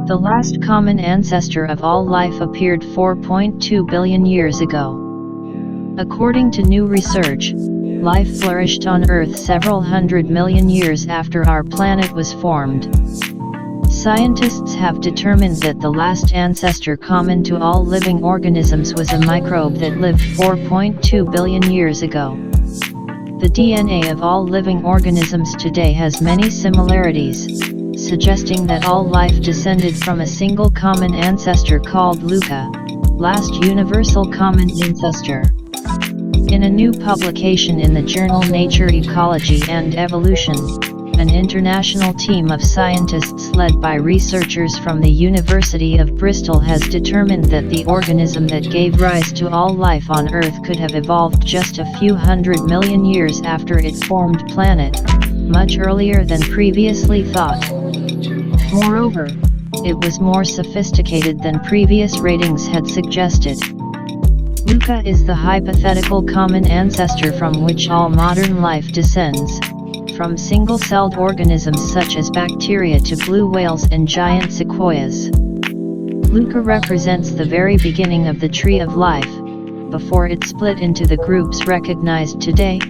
The last common ancestor of all life appeared 4.2 billion years ago. According to new research, life flourished on Earth several hundred million years after our planet was formed. Scientists have determined that the last ancestor common to all living organisms was a microbe that lived 4.2 billion years ago. The DNA of all living organisms today has many similarities, suggesting that all life descended from a single common ancestor called LUCA, last universal common ancestor. In a new publication in the journal Nature Ecology and Evolution, an international team of scientists led by researchers from the University of Bristol has determined that the organism that gave rise to all life on Earth could have evolved just a few hundred million years after it formed planet, much earlier than previously thought. Moreover, it was more sophisticated than previous ratings had suggested. LUCA is the hypothetical common ancestor from which all modern life descends, from single-celled organisms such as bacteria to blue whales and giant sequoias. LUCA represents the very beginning of the tree of life, before it split into the groups recognized today: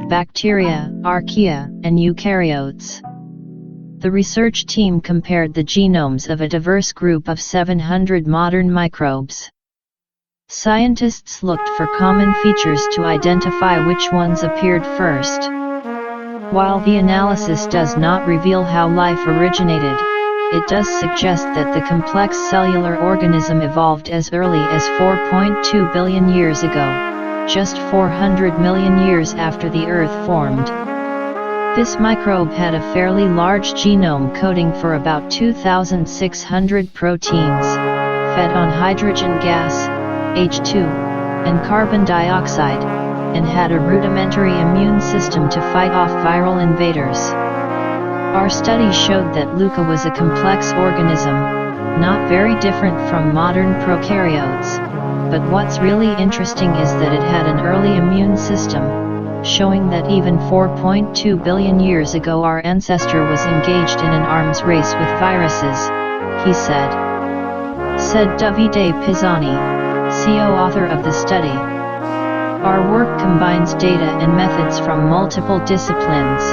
bacteria, archaea, and eukaryotes. The research team compared the genomes of a diverse group of 700 modern microbes. Scientists looked for common features to identify which ones appeared first. While the analysis does not reveal how life originated, it does suggest that the complex cellular organism evolved as early as 4.2 billion years ago, just 400 million years after the Earth formed. This microbe had a fairly large genome coding for about 2,600 proteins, fed on hydrogen gas, H2, and carbon dioxide, and had a rudimentary immune system to fight off viral invaders. Our study showed that LUCA was a complex organism, not very different from modern prokaryotes, but what's really interesting is that it had an early immune system, showing that even 4.2 billion years ago our ancestor was engaged in an arms race with viruses, he said. Said Davide Pisani, co-author of the study. Our work combines data and methods from multiple disciplines,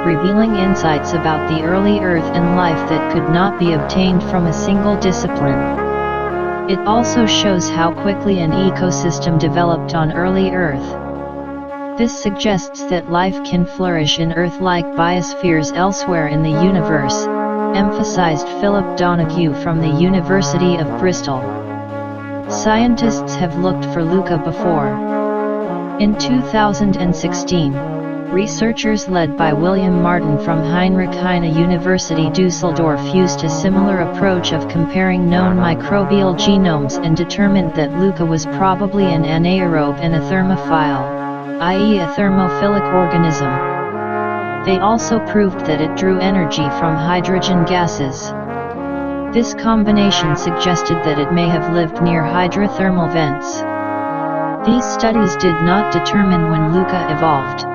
revealing insights about the early Earth and life that could not be obtained from a single discipline. It also shows how quickly an ecosystem developed on early Earth. This suggests that life can flourish in Earth-like biospheres elsewhere in the universe, emphasized Philip Donoghue from the University of Bristol. Scientists have looked for LUCA before. In 2016, researchers led by William Martin from Heinrich Heine University Dusseldorf used a similar approach of comparing known microbial genomes and determined that LUCA was probably an anaerobe and a thermophile, i.e. a thermophilic organism. They also proved that it drew energy from hydrogen gases. This combination suggested that it may have lived near hydrothermal vents. These studies did not determine when LUCA evolved.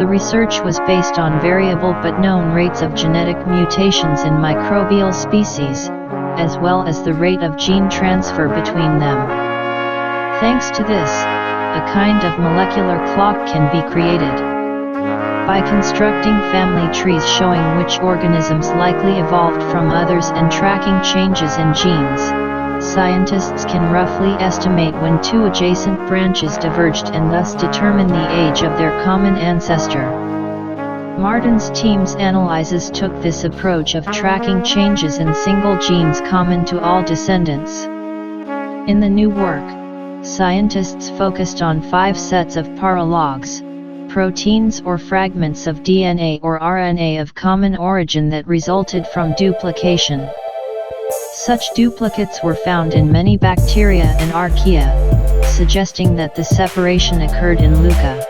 The research was based on variable but known rates of genetic mutations in microbial species, as well as the rate of gene transfer between them. Thanks to this, a kind of molecular clock can be created. By constructing family trees showing which organisms likely evolved from others and tracking changes in genes, scientists can roughly estimate when two adjacent branches diverged and thus determine the age of their common ancestor. Martin's team's analyses took this approach of tracking changes in single genes common to all descendants. In the new work, scientists focused on 5 sets of paralogs, proteins or fragments of DNA or RNA of common origin that resulted from duplication. Such duplicates were found in many bacteria and archaea, suggesting that the separation occurred in LUCA.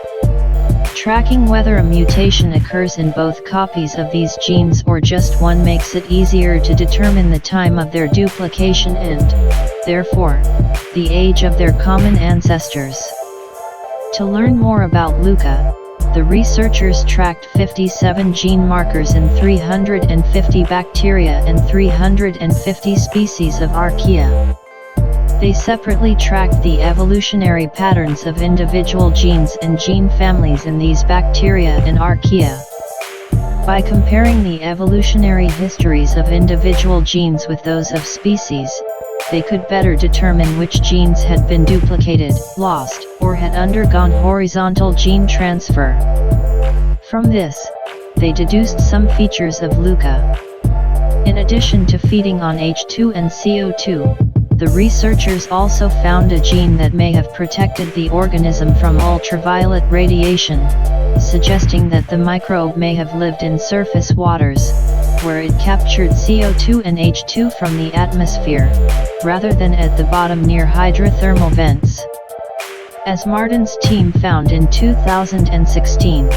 Tracking whether a mutation occurs in both copies of these genes or just one makes it easier to determine the time of their duplication and, therefore, the age of their common ancestors. To learn more about LUCA, The researchers tracked 57 gene markers in 350 bacteria and 350 species of archaea. They separately tracked the evolutionary patterns of individual genes and gene families in these bacteria and archaea. By comparing the evolutionary histories of individual genes with those of species, they could better determine which genes had been duplicated, lost, or had undergone horizontal gene transfer. From this, they deduced some features of LUCA. In addition to feeding on H2 and CO2, the researchers also found a gene that may have protected the organism from ultraviolet radiation, suggesting that the microbe may have lived in surface waters, where it captured CO2 and H2 from the atmosphere, rather than at the bottom near hydrothermal vents, as Martin's team found in 2016.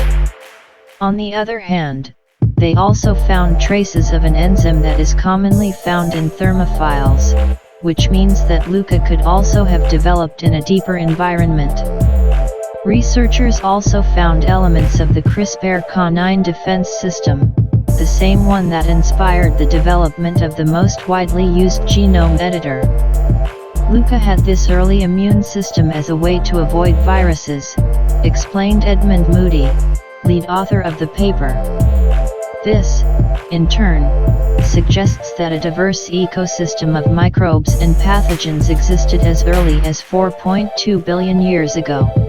On the other hand, they also found traces of an enzyme that is commonly found in thermophiles, which means that LUCA could also have developed in a deeper environment. Researchers also found elements of the CRISPR-Cas9 defense system, the same one that inspired the development of the most widely used genome editor. LUCA had this early immune system as a way to avoid viruses, explained Edmund Moody, lead author of the paper. This, in turn, suggests that a diverse ecosystem of microbes and pathogens existed as early as 4.2 billion years ago.